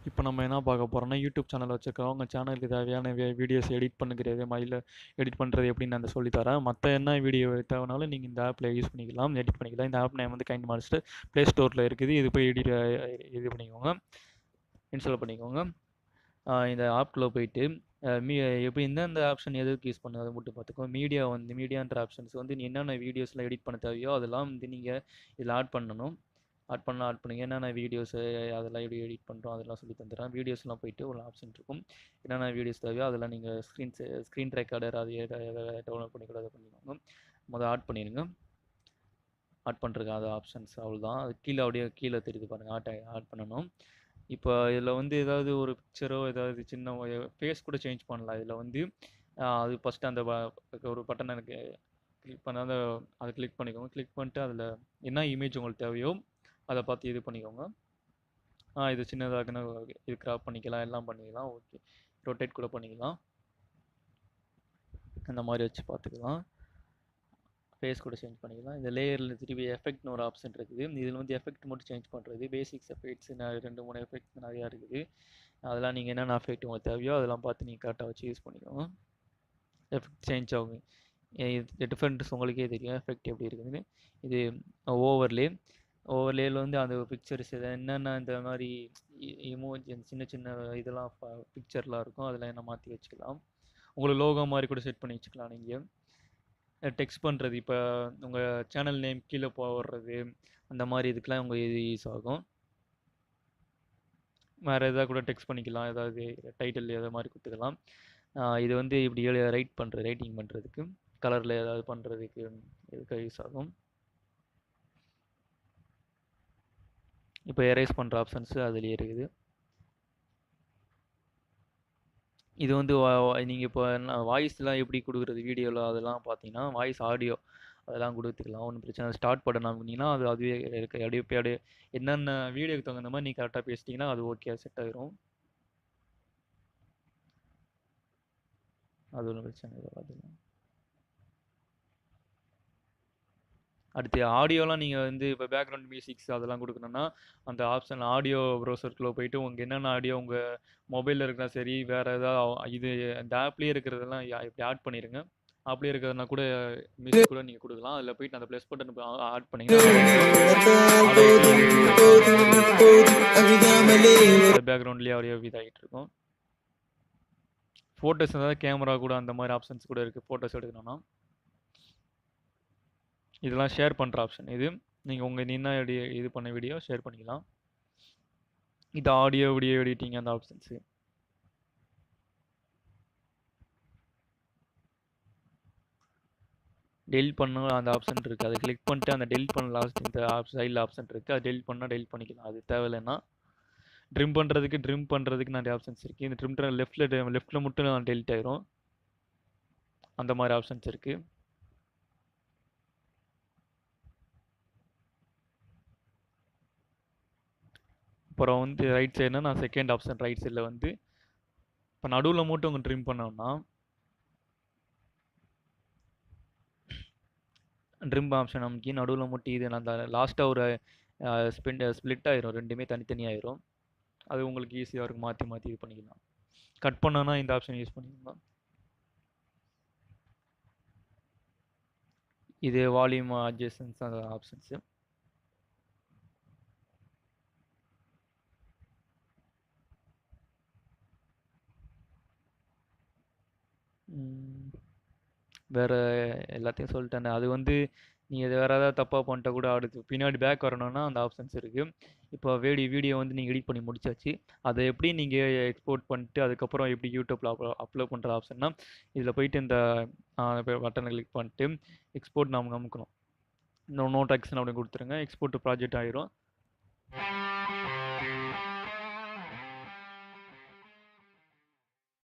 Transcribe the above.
இப்போ நம்ம என்ன பார்க்க போகிறோம்னா யூடியூப் சேனல் வச்சுருக்கோம். உங்கள் சேனலுக்கு தேவையான வீடியோஸ் எடிட் பண்ணுறது எடிட் பண்ணுறது எப்படின்னு நான் சொல்லித்தரேன். மற்ற என்ன வீடியோ தேவைனாலும் நீங்கள் இந்த ஆப்பில் யூஸ் பண்ணிக்கலாம், எடிட் பண்ணிக்கலாம். இந்த ஆப் நேம் வந்து kinemaster ப்ளே ஸ்டோரில் இருக்குது. இது போய் இது பண்ணிக்கோங்க, இன்ஸ்டால் பண்ணிக்கோங்க. இந்த ஆப்குள்ளே போயிட்டு எப்படி எந்தெந்த ஆப்ஷன் எதுக்கு யூஸ் பண்ணுது அதை மட்டும் பார்த்துக்கோ. மீடியான்ற ஆப்ஷன்ஸ் வந்து நீ என்னென்ன வீடியோஸ்லாம் எடிட் பண்ண தேவையோ அதெல்லாம் வந்து நீங்கள் இதில் ஆட் பண்ணணும். ஆட் பண்ணுங்க. என்னென்ன வீடியோஸு அதெல்லாம் எப்படி எடிட் பண்ணுறோம் அதெல்லாம் சொல்லி தந்துடுறேன். வீடியோஸ்லாம் போயிட்டு ஒரு ஆப்ஷன் இருக்கும். என்னென்ன வீடியோஸ் தேவையோ அதெல்லாம் நீங்கள் ஸ்க்ரீன் ரெக்கார்டர் அது டவுன்லோட் பண்ணி கூட அதை பண்ணிக்கோங்க. முதல்ல ஆட் பண்ணிடுங்க. ஆட் பண்ணுறதுக்கு அது ஆப்ஷன்ஸ் அவ்வளோதான். அது கீழே தெரியுது பாருங்கள், ஆட் பண்ணணும். இப்போ இதில் வந்து ஏதாவது ஒரு பிக்சரோ ஏதாவது சின்ன ஃபேஸ் கூட சேஞ்ச் பண்ணலாம். இதில் வந்து அது ஃபஸ்ட்டு அந்த ஒரு பட்டன் எனக்கு கிளிக் பண்ணாத அதை கிளிக் பண்ணிக்கோங்க. கிளிக் பண்ணிட்டு அதில் என்ன இமேஜ் உங்களுக்கு தேவையோ அதை பார்த்து இது பண்ணிக்கோங்க. இது சின்னதாக்குன்னா இது கிராப் பண்ணிக்கலாம், எல்லாம் பண்ணிக்கலாம். ஓகே, ரொட்டேட் கூட பண்ணிக்கலாம். அந்த மாதிரி வச்சு பார்த்துக்கலாம். ஃபேஸ் கூட சேஞ்ச் பண்ணிக்கலாம். இந்த லேயரில் திருப்பி எஃபெக்ட்னு ஒரு ஆப்ஷன் இருக்குது. இதில் வந்து எஃபெக்ட் மட்டும் சேஞ்ச் பண்ணுறது, பேசிக்ஸ் எஃபெக்ட்ஸ் 2-3 எஃபெக்ட்ஸ் நிறையா இருக்குது. அதெல்லாம் நீங்கள் என்னென்ன எஃபெக்ட் உங்களுக்கு தேவையோ அதெல்லாம் பார்த்து நீங்கள் கரெக்டாக வச்சு யூஸ் பண்ணிக்கோங்க. எஃபெக்ட் சேஞ்ச் ஆகும். இது டிஃப்ரெண்ட்ஸ் உங்களுக்கே தெரியும் எஃபெக்ட் எப்படி இருக்குதுன்னு. இது ஓவர்லேயில் வந்து அந்த பிக்சர்ஸ் என்னென்ன இந்த மாதிரி இமோஜி சின்ன சின்ன இதெல்லாம் பிக்சர்லாம் இருக்கும், அதெல்லாம் என்ன மாற்றி வச்சுக்கலாம். உங்களுக்கு லோகோ மாதிரி கூட செட் பண்ணி வச்சுக்கலாம். நீங்கள் டெக்ஸ்ட் பண்ணுறது, இப்போ உங்கள் சேனல் நேம் கீழே போடுறது, அந்த மாதிரி இதுக்கெலாம் உங்கள் இது யூஸ் ஆகும். வேறு எதாவது கூட டெக்ஸ்ட் பண்ணிக்கலாம், ஏதாவது டைட்டில் எதாவது மாதிரி கொடுத்துக்கலாம். இது வந்து இப்படி ரைட்டிங் பண்ணுறதுக்கு, கலரில் ஏதாவது பண்ணுறதுக்கு இதுக்கு யூஸ் ஆகும். இப்போ எரேஸ் பண்ணுற ஆப்ஷன்ஸு அதுலேயே இருக்குது. இது வந்து நீங்கள் இப்போ வாய்ஸ்லாம் எப்படி கொடுக்குறது வீடியோவில் அதெல்லாம் பார்த்தீங்கன்னா வாய்ஸ் ஆடியோ அதெல்லாம் கொடுத்துக்கலாம், ஒன்றும் பிரச்சனை. ஸ்டார்ட் பட்டன் அப்படின்னா அதுவே இருக்குது. அப்படியே என்னென்ன வீடியோக்கு தகுந்த மாதிரி நீங்கள் கரெக்டாக பேசிட்டிங்கன்னா அது ஓகே செட் ஆகிரும். அது ஒன்றும் பிரச்சனை இல்லை. பார்த்துக்கலாம். அடுத்து ஆடியோலாம் நீங்கள் வந்து இப்போ பேக்ரவுண்ட் மியூசிக்ஸ் அதெல்லாம் கொடுக்கணுன்னா அந்த ஆப்ஷன் ஆடியோ ப்ரௌசருக்குள்ளே போயிட்டு உங்களுக்கு என்னென்ன ஆடியோ உங்கள் மொபைலில் இருக்குன்னா சரி, வேறு ஏதாவது இது இந்த ஆப்லேயே இருக்கிறதெல்லாம் இப்படி ஆட் பண்ணிடுங்க. ஆப்லேயே இருக்கிறதுனா கூட மியூசிக் கூட நீங்கள் கொடுக்கலாம். அதில் போயிட்டு அந்த ப்ளஸ் பட்டன் ஆட் பண்ணிங்கன்னா பேக்ரவுண்ட்லேயே ஆடியோ இதாகிட்டு இருக்கும். ஃபோட்டோஸ் ஏதாவது கேமரா கூட அந்த மாதிரி ஆப்ஷன்ஸ் கூட இருக்குது. ஃபோட்டோஸ் எடுக்கணும்னா இதெல்லாம் ஷேர் பண்ணுற ஆப்ஷன். இது நீங்கள் உங்கள் என்ன இது பண்ண வீடியோ ஷேர் பண்ணிக்கலாம். இது ஆடியோ வீடியோ எடிட்டிங் அந்த ஆப்ஷன்ஸு. டெலிட் பண்ண அந்த ஆப்ஷன் இருக்குது. அதை கிளிக் பண்ணிட்டு அந்த டெலிட் பண்ண லாஸ்ட் இந்த சைடில் ஆப்ஷன் இருக்குது. அது டெலிட் பண்ணால் டெலிட் பண்ணிக்கலாம். அது தேவையில்லைன்னா ட்ரிம் பண்ணுறதுக்கு நிறைய ஆப்ஷன்ஸ் இருக்குது. இந்த ட்ரிம் லெஃப்ட்டில் மட்டும் டெலிட் ஆயிரும். அந்த மாதிரி ஆப்ஷன்ஸ் இருக்குது. அப்புறம் வந்து ரைட் சைடுனா நான் செகண்ட் ஆப்ஷன் ரைட் சைடில் வந்து இப்போ நடுவில் மட்டும் உங்கள் ட்ரிம் பண்ணோம்னா ட்ரிம் ஆப்ஷன் நமக்கு நடுவில் மட்டும் இது அந்த லாஸ்ட்டாக ஒரு ஸ்ப்ளிட் ஆயிரும், ரெண்டுமே தனித்தனியாயிரும். அது உங்களுக்கு ஈஸியாக இருக்கும், மாற்றி இது பண்ணிக்கலாம். கட் பண்ணோன்னா இந்த ஆப்ஷன் யூஸ் பண்ணிக்கலாம். இது வால்யூம் அட்ஜஸ்டன்ஸ் அந்த ஆப்ஷன்ஸு. வேறு எல்லாத்தையும் சொல்லிட்டேன். அது வந்து நீங்கள் வேறு ஏதாவது தப்பாக பண்ணிட்டா கூட அடுத்து பின்னாடி பேக் வரணும்னா அந்த ஆப்ஷன்ஸ் இருக்குது. இப்போ வீடியோ வந்து நீங்கள் எடிட் பண்ணி முடிச்சாச்சு. அதை எப்படி நீங்கள் எக்ஸ்போர்ட் பண்ணிட்டு அதுக்கப்புறம் எப்படி யூடியூப்பில் அப்லோட் பண்ணுற ஆப்ஷன்னா இதில் போயிட்டு இந்த பட்டனை கிளிக் பண்ணிட்டு எக்ஸ்போர்ட் நாம் அமுக்கணும். நோ டெக்ஸ்ட் அப்படின்னு கொடுத்துருங்க. எக்ஸ்போர்ட் ப்ராஜெக்ட் ஆயிரும்.